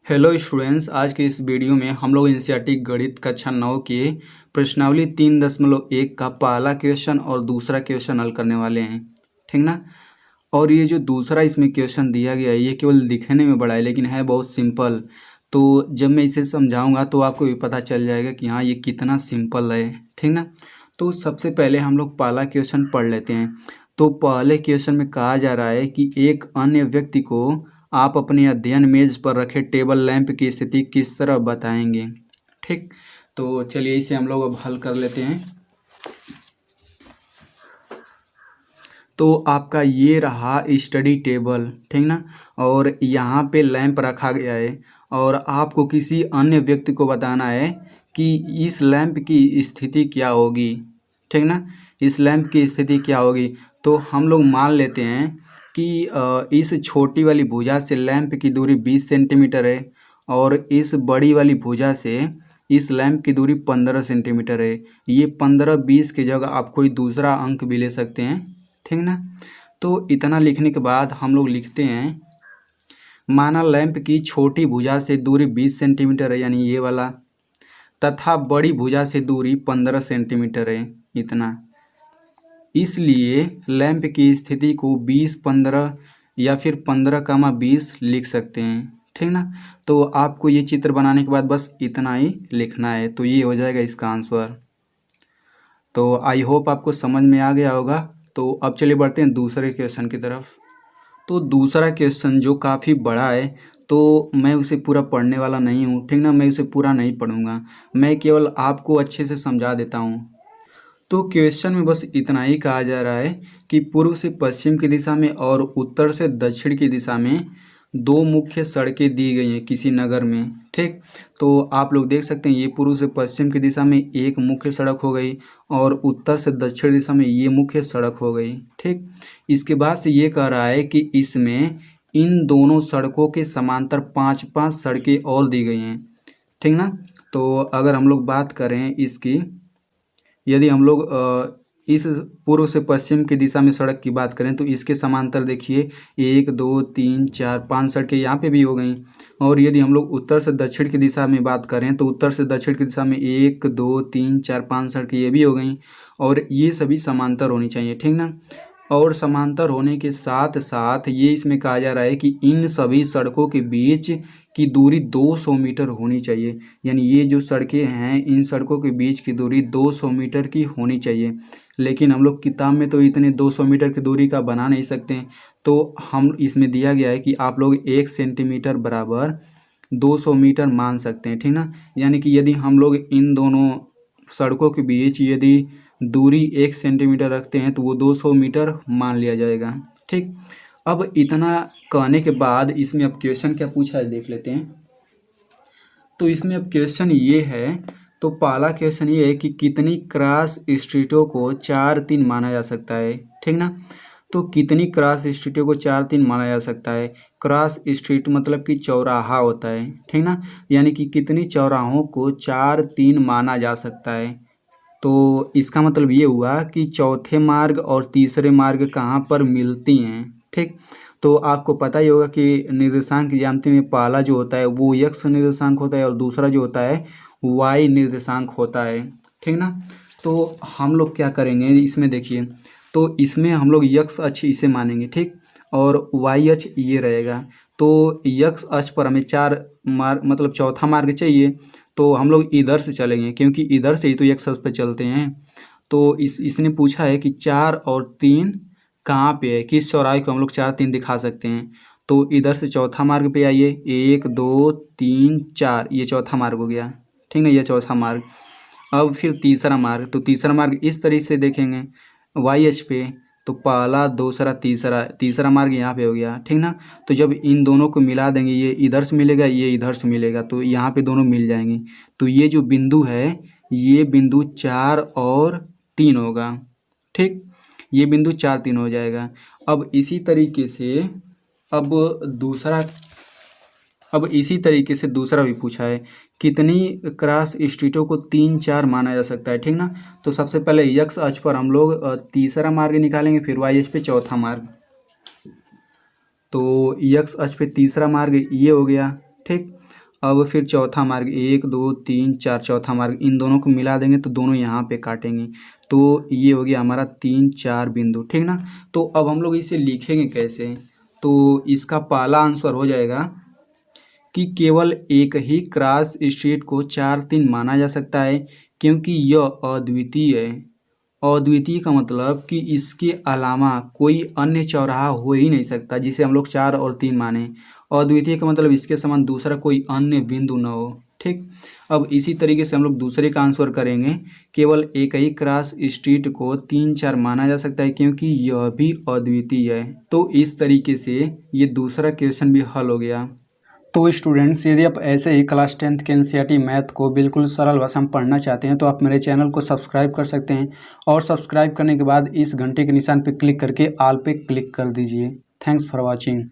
Hello students, आज के इस वीडियो में हम लोग एनसीईआरटी गणित कक्षा 9 के प्रश्नावली 3.1 का पहला क्वेश्चन और दूसरा क्वेश्चन हल करने वाले हैं। ठीक ना। और ये जो दूसरा इसमें क्वेश्चन दिया गया है ये केवल दिखने में बड़ा है लेकिन है बहुत सिंपल। तो जब मैं इसे समझाऊंगा तो आपको भी पता चल जाएगा कि हाँ ये कितना सिंपल है। ठीक ना। तो सबसे पहले हम लोग पहला क्वेश्चन पढ़ लेते हैं। तो पहले क्वेश्चन में कहा जा रहा है कि एक अन्य व्यक्ति को आप अपने अध्ययन मेज पर रखे टेबल लैंप की स्थिति किस तरह बताएंगे। ठीक। तो चलिए इसे हम लोग अब हल कर लेते हैं। तो आपका ये रहा स्टडी टेबल। ठीक ना। और यहाँ पे लैंप रखा गया है और आपको किसी अन्य व्यक्ति को बताना है कि इस लैंप की स्थिति क्या होगी। ठीक ना। इस लैंप की स्थिति क्या होगी। तो हम लोग मान लेते हैं कि इस छोटी वाली भुजा से लैंप की दूरी 20 सेंटीमीटर है और इस बड़ी वाली भुजा से इस लैंप की दूरी 15 सेंटीमीटर है। ये 15-20 की जगह आप कोई दूसरा अंक भी ले सकते हैं। ठीक ना। तो इतना लिखने के बाद हम लोग लिखते हैं, माना लैंप की छोटी भुजा से दूरी 20 सेंटीमीटर है यानी ये वाला, तथा बड़ी भुजा से दूरी 15 सेंटीमीटर है इतना। इसलिए लैंप की स्थिति को 20-15 या फिर 15-20 लिख सकते हैं। ठीक ना। तो आपको ये चित्र बनाने के बाद बस इतना ही लिखना है तो ये हो जाएगा इसका आंसर। तो आई होप आपको समझ में आ गया होगा। तो अब चलिए बढ़ते हैं दूसरे क्वेश्चन की तरफ। तो दूसरा क्वेश्चन जो काफ़ी बड़ा है तो मैं उसे पूरा पढ़ने वाला नहीं हूँ। ठीक ना। मैं उसे पूरा नहीं पढ़ूंगा, मैं केवल आपको अच्छे से समझा देता हूँ। तो क्वेश्चन में बस इतना ही कहा जा रहा है कि पूर्व से पश्चिम की दिशा में और उत्तर से दक्षिण की दिशा में दो मुख्य सड़कें दी गई हैं किसी नगर में। ठीक। तो आप लोग देख सकते हैं ये पूर्व से पश्चिम की दिशा में एक मुख्य सड़क हो गई और उत्तर से दक्षिण दिशा में ये मुख्य सड़क हो गई। ठीक। इसके बाद से ये कह रहा है कि इसमें इन दोनों सड़कों के समांतर 5-5 सड़कें और दी गई हैं। ठीक ना। तो अगर हम लोग बात करें इसकी, यदि हम लोग इस पूर्व से पश्चिम की दिशा में सड़क की बात करें तो इसके समांतर देखिए 1 2 3 4 5 सड़कें यहाँ पे भी हो गई। और यदि हम लोग उत्तर से दक्षिण की दिशा में बात करें तो उत्तर से दक्षिण की दिशा में 1 2 3 4 5 सड़कें ये भी हो गई और ये सभी समांतर होनी चाहिए। ठीक ना। और समांतर होने के साथ साथ ये इसमें कहा जा रहा है कि इन सभी सड़कों के बीच की दूरी 200 मीटर होनी चाहिए। यानी ये जो सड़कें हैं इन सड़कों के बीच की दूरी 200 मीटर की होनी चाहिए। लेकिन हम लोग किताब में तो इतने 200 मीटर की दूरी का बना नहीं सकते हैं। तो हम इसमें दिया गया है कि आप लोग 1 सेंटीमीटर बराबर 200 मीटर मान सकते हैं। ठीक ना। यानी कि यदि हम लोग इन दोनों सड़कों के बीच यदि दूरी 1 सेंटीमीटर रखते हैं तो वो 200 मीटर मान लिया जाएगा। ठीक। अब इतना कहने के बाद इसमें अब क्वेश्चन क्या पूछा है देख लेते हैं। तो इसमें अब क्वेश्चन ये है, तो पहला क्वेश्चन ये है कि कितनी क्रॉस स्ट्रीटों को 4-3 माना जा सकता है। ठीक ना। तो कितनी क्रॉस स्ट्रीटों को 4-3 माना जा सकता है। क्रॉस स्ट्रीट मतलब कि चौराहा होता है। ठीक ना। यानी कि कितनी चौराहों को 4-3 माना जा सकता है। तो इसका मतलब ये हुआ कि चौथे मार्ग और तीसरे मार्ग कहाँ पर मिलती हैं। ठीक। तो आपको पता ही होगा कि निर्देशांक ज्यामिति में पहला जो होता है वो x निर्देशांक होता है और दूसरा जो होता है y निर्देशांक होता है। ठीक ना। तो हम लोग क्या करेंगे इसमें देखिए, तो इसमें हम लोग x अक्ष इसे मानेंगे। ठीक। और y अक्ष ये रहेगा। तो x अक्ष पर हमें 4 मार्ग मतलब चौथा मार्ग चाहिए तो हम लोग इधर से चलेंगे क्योंकि इधर से ही तो x अक्ष पे चलते हैं। तो इसने पूछा है कि 4 और 3 कहाँ पे है, किस चौराहे को हम लोग 4-3 दिखा सकते हैं। तो इधर से चौथा मार्ग पे आइए, 1 2 3 4 ये चौथा मार्ग हो गया। ठीक है, ये चौथा मार्ग। अब फिर तीसरा मार्ग, तो तीसरा मार्ग इस तरीके से देखेंगे वाई एच पे, तो पहला दूसरा तीसरा, तीसरा मार्ग यहाँ पे हो गया। ठीक ना। तो जब इन दोनों को मिला देंगे, ये इधर से मिलेगा ये इधर से मिलेगा तो यहाँ पे दोनों मिल जाएंगे। तो ये जो बिंदु है ये बिंदु 4 और 3 होगा। ठीक। ये बिंदु 4-3 हो जाएगा। अब इसी तरीके से दूसरा भी पूछा है, कितनी क्रॉस स्ट्रीटों को 3-4 माना जा सकता है। ठीक ना। तो सबसे पहले x अक्ष पर हम लोग तीसरा मार्ग निकालेंगे, फिर y अक्ष पे चौथा मार्ग। तो x अक्ष पे तीसरा मार्ग ये हो गया। ठीक। अब फिर चौथा मार्ग 1 2 3 4 चौथा मार्ग इन दोनों को मिला देंगे तो दोनों यहाँ पे काटेंगे। तो ये हो गया हमारा 3 4 बिंदु, ठीक ना। तो अब हम लोग इसे लिखेंगे कैसे, तो इसका पहला आंसर हो जाएगा कि केवल एक ही क्रॉस स्ट्रीट को 4 3 माना जा सकता है क्योंकि यह अद्वितीय है। अद्वितीय का मतलब कि इसके अलावा कोई अन्य चौराहा हो ही नहीं सकता जिसे हम लोग 4 और 3 माने। अद्वितीय का मतलब इसके समान दूसरा कोई अन्य बिंदु न हो, ठीक। अब इसी तरीके से हम लोग दूसरे का आंसर करेंगे। केवल एक ही क्रॉस स्ट्रीट को 3 4 माना जा सकता है क्योंकि यह भी अद्वितीय है। तो इस तरीके से ये दूसरा क्वेश्चन भी हल हो गया। तो स्टूडेंट्स, यदि आप ऐसे ही क्लास 10th के एनसीईआरटी मैथ को बिल्कुल सरल भाषा में पढ़ना चाहते हैं तो आप मेरे चैनल को सब्सक्राइब कर सकते हैं और सब्सक्राइब करने के बाद इस घंटे के निशान पर क्लिक करके ऑल पे क्लिक कर दीजिए। Thanks for watching.